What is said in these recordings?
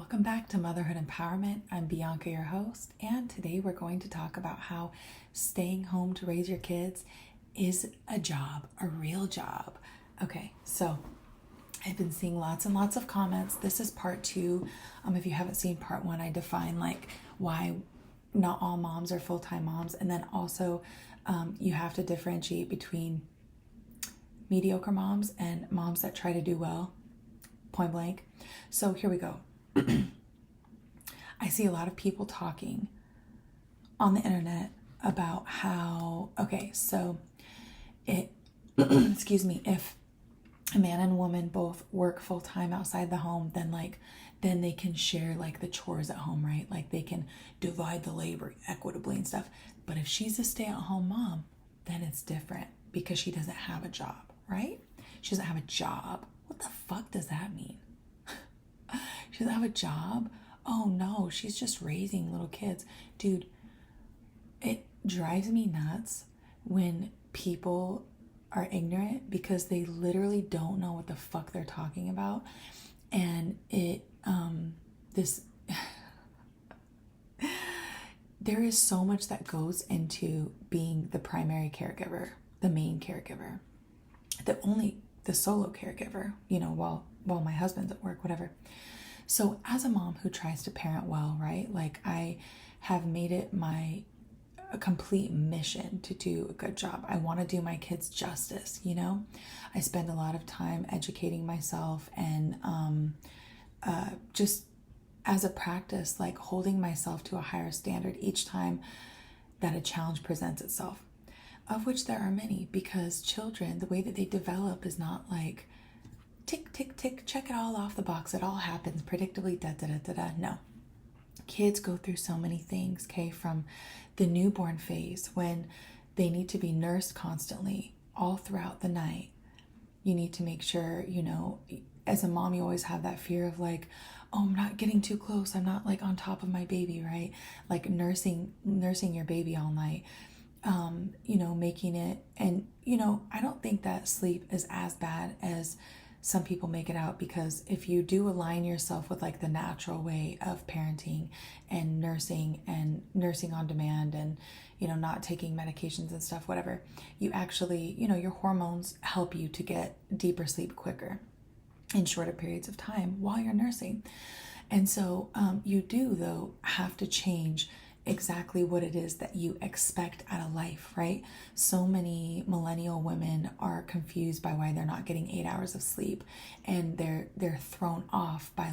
Welcome back to Motherhood Empowerment. I'm Bianca, your host, and today we're going to talk about how staying home to raise your kids is a job, a real job. Okay, so I've been seeing lots and lots of comments. This is part two. If you haven't seen part one, I define why not all moms are full-time moms, and then also you have to differentiate between mediocre moms and moms that try to do well, point blank. So here we go. I see a lot of people talking on the internet about how, excuse me, if a man and woman both work full time outside the home, then they can share the chores at home, right? Like they can divide the labor equitably and stuff. But if she's a stay-at-home mom, then it's different because she doesn't have a job, right? She doesn't have a job. What the fuck does that mean? She doesn't have a job? Oh no, she's just raising little kids. Dude, it drives me nuts when people are ignorant because they literally don't know what the fuck they're talking about. And there is so much that goes into being the primary caregiver, the main caregiver, the solo caregiver, while my husband's at work, whatever. So as a mom who tries to parent well, right? I have made it a complete mission to do a good job. I want to do my kids justice, I spend a lot of time educating myself and just as a practice, holding myself to a higher standard each time that a challenge presents itself, of which there are many, because children, the way that they develop is not tick, tick, tick, check it all off the box. It all happens predictably, da-da-da-da-da. No. Kids go through so many things, okay, from the newborn phase when they need to be nursed constantly all throughout the night. You need to make sure, as a mom, you always have that fear of oh, I'm not getting too close. I'm not on top of my baby, right? Nursing your baby all night. Making it, and, I don't think that sleep is as bad as some people make it out, because if you do align yourself with the natural way of parenting and nursing on demand and, not taking medications and stuff, whatever, you actually, your hormones help you to get deeper sleep quicker in shorter periods of time while you're nursing. And so you do, though, have to change exactly what it is that you expect out of life, right? So many millennial women are confused by why they're not getting 8 hours of sleep, and they're thrown off by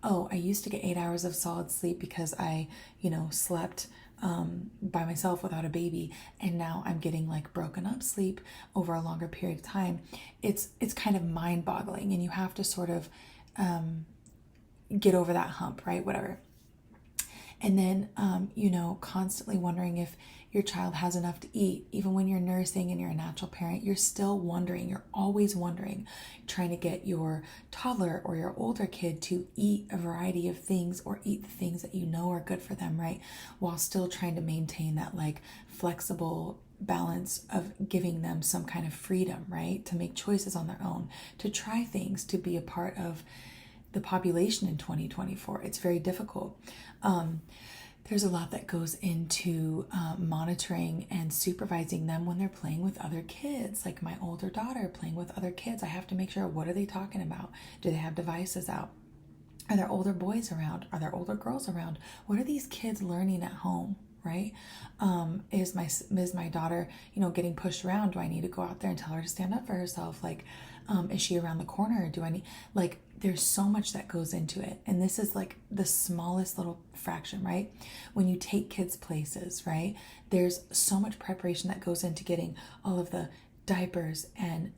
oh, I used to get 8 hours of solid sleep because I, slept by myself without a baby, and now I'm getting broken up sleep over a longer period of time. It's kind of mind-boggling, and you have to sort of get over that hump, right? Whatever. And then, constantly wondering if your child has enough to eat. Even when you're nursing and you're a natural parent, you're still wondering. You're always wondering, trying to get your toddler or your older kid to eat a variety of things or eat the things that are good for them, right? While still trying to maintain that flexible balance of giving them some kind of freedom, right? To make choices on their own, to try things, to be a part of the population in 2024. It's very difficult. There's a lot that goes into monitoring and supervising them when they're playing with other kids. Like my older daughter playing with other kids, I have to make sure, what are they talking about? Do they have devices out? Are there older boys around? Are there older girls around? What are these kids learning at home, right? Is my daughter, getting pushed around? Do I need to go out there and tell her to stand up for herself? Is she around the corner? Do I need, there's so much that goes into it. And this is the smallest little fraction, right? When you take kids places, right? There's so much preparation that goes into getting all of the diapers and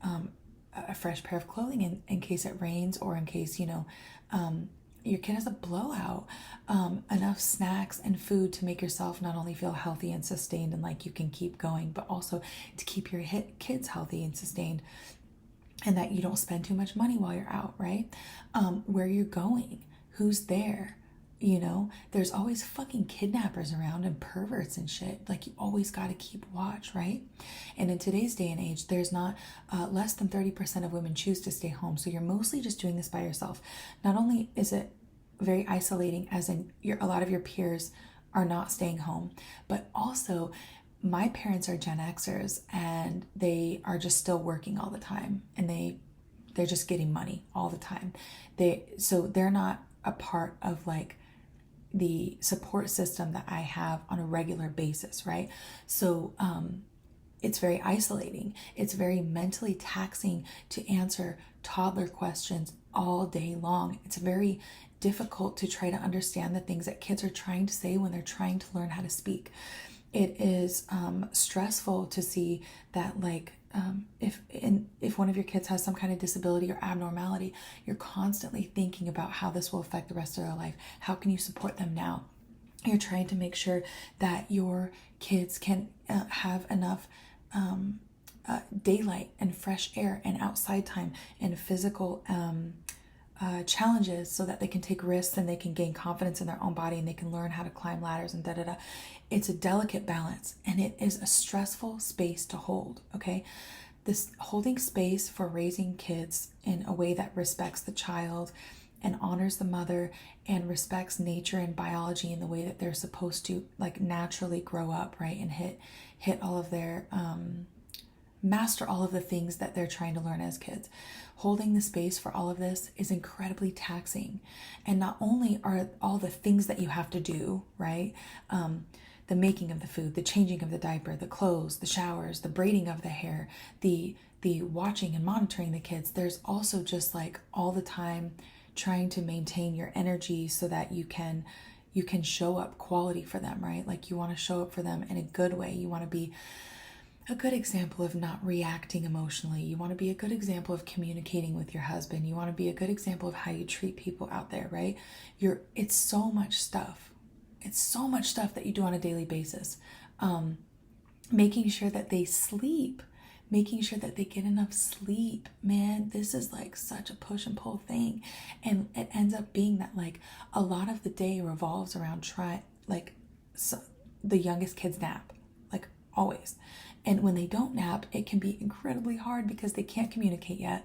a fresh pair of clothing in case it rains, or in case, your kid has a blowout, enough snacks and food to make yourself not only feel healthy and sustained and you can keep going, but also to keep your kids healthy and sustained, and that you don't spend too much money while you're out, right? Where you're going, who's there, there's always fucking kidnappers around and perverts and shit. You always got to keep watch, right? And in today's day and age, there's not less than 30% of women choose to stay home. So you're mostly just doing this by yourself. Not only is it very isolating, as in a lot of your peers are not staying home. But also, my parents are Gen Xers, and they are just still working all the time, and they're just getting money all the time. They're not a part of like the support system that I have on a regular basis, right? So it's very isolating. It's very mentally taxing to answer toddler questions all day long. It's very difficult to try to understand the things that kids are trying to say when they're trying to learn how to speak. It is stressful to see that, like, if one of your kids has some kind of disability or abnormality, you're constantly thinking about how this will affect the rest of their life. How can you support them now? You're trying to make sure that your kids can have enough daylight and fresh air and outside time and physical challenges so that they can take risks and they can gain confidence in their own body and they can learn how to climb ladders and da-da-da. It's a delicate balance, and it is a stressful space to hold, okay? This holding space for raising kids in a way that respects the child and honors the mother and respects nature and biology in the way that they're supposed to, like, naturally grow up, right? And hit all of their master all of the things that they're trying to learn as kids. Holding the space for all of this is incredibly taxing. And not only are all the things that you have to do, right? The making of the food, the changing of the diaper, the clothes, the showers, the braiding of the hair, the watching and monitoring the kids. There's also just like all the time trying to maintain your energy so that you can show up quality for them, right? Like, you want to show up for them in a good way. You want to be a good example of not reacting emotionally. You want to be a good example of communicating with your husband. You want to be a good example of how you treat people out there, right? It's so much stuff. It's so much stuff that you do on a daily basis. Making sure that they sleep, making sure that they get enough sleep. Man, this is like such a push and pull thing. And it ends up being that, like, a lot of the day revolves around the youngest kids nap, like, always. And when they don't nap, it can be incredibly hard because they can't communicate yet.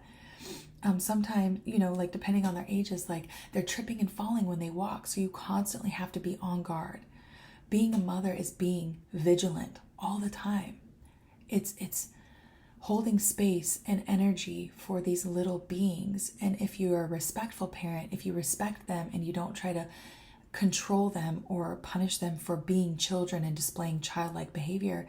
Sometimes, like, depending on their ages, like, they're tripping and falling when they walk. So you constantly have to be on guard. Being a mother is being vigilant all the time. It's holding space and energy for these little beings. And if you're a respectful parent, if you respect them and you don't try to control them or punish them for being children and displaying childlike behavior,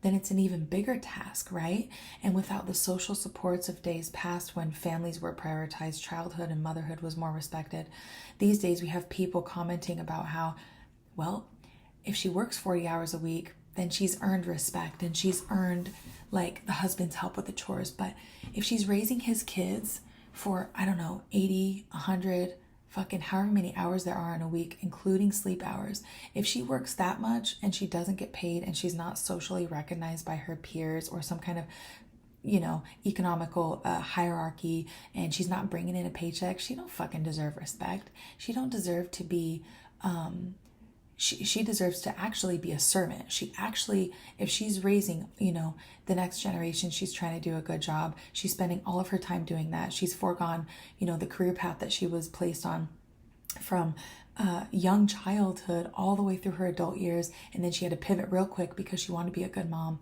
then it's an even bigger task, right? And without the social supports of days past when families were prioritized, childhood and motherhood was more respected, these days we have people commenting about how, well, if she works 40 hours a week, then she's earned respect and she's earned, like, the husband's help with the chores. But if she's raising his kids for, I don't know, 80, 100, fucking however many hours there are in a week, including sleep hours, if she works that much and she doesn't get paid and she's not socially recognized by her peers or some kind of, economical hierarchy, and she's not bringing in a paycheck, she don't fucking deserve respect. She don't deserve to be, she deserves to actually be a servant. She actually, if she's raising, the next generation, she's trying to do a good job. She's spending all of her time doing that. She's foregone, the career path that she was placed on from young childhood all the way through her adult years. And then she had to pivot real quick because she wanted to be a good mom.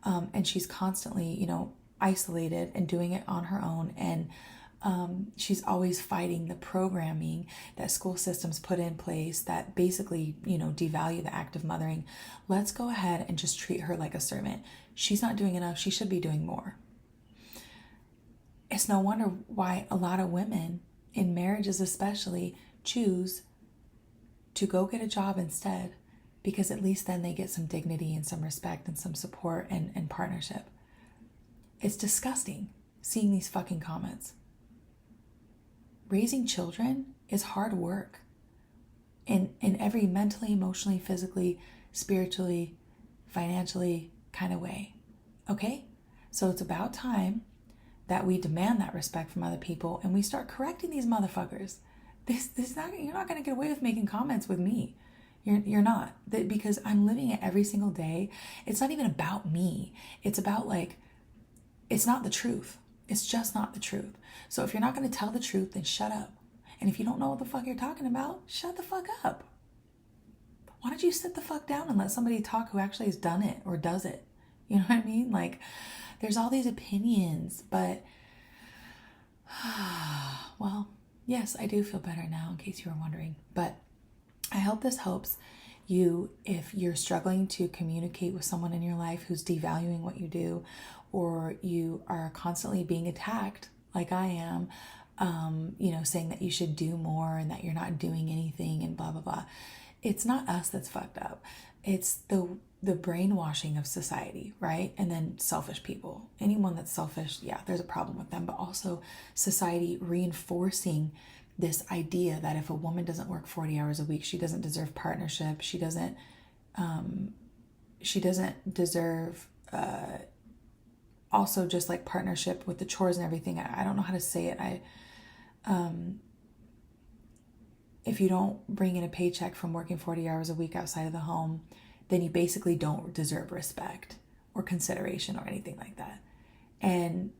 And she's constantly, isolated and doing it on her own. And she's always fighting the programming that school systems put in place that basically, devalue the act of mothering. Let's go ahead and just treat her like a servant. She's not doing enough. She should be doing more. It's no wonder why a lot of women, in marriages especially, choose to go get a job instead, because at least then they get some dignity and some respect and some support and partnership. It's disgusting seeing these fucking comments. Raising children is hard work in every mentally, emotionally, physically, spiritually, financially kind of way. Okay? So it's about time that we demand that respect from other people and we start correcting these motherfuckers. You're not going to get away with making comments with me. You're not. Because I'm living it every single day. It's not even about me. It's about, like, it's not the truth. It's just not the truth. So if you're not going to tell the truth, then shut up. And if you don't know what the fuck you're talking about, shut the fuck up. Why don't you sit the fuck down and let somebody talk who actually has done it or does it? You know what I mean? Like, there's all these opinions, but, well, yes, I do feel better now, in case you were wondering. But I hope this helps you if you're struggling to communicate with someone in your life who's devaluing what you do, or you are constantly being attacked like I am, saying that you should do more and that you're not doing anything and blah, blah, blah. It's not us that's fucked up. It's the brainwashing of society, right? And then selfish people. Anyone that's selfish, yeah, there's a problem with them, but also society reinforcing this idea that if a woman doesn't work 40 hours a week, she doesn't deserve partnership. She doesn't deserve also just like partnership with the chores and everything. I don't know how to say it. If you don't bring in a paycheck from working 40 hours a week outside of the home, then you basically don't deserve respect or consideration or anything like that. And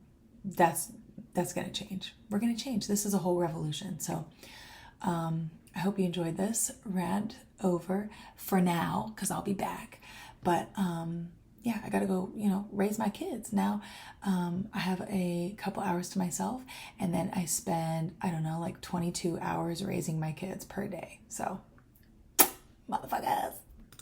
that's going to change. We're going to change. This is a whole revolution. So I hope you enjoyed this rant over for now, because I'll be back. But yeah, I got to go, raise my kids. Now I have a couple hours to myself, and then I spend, like 22 hours raising my kids per day. So, motherfuckers.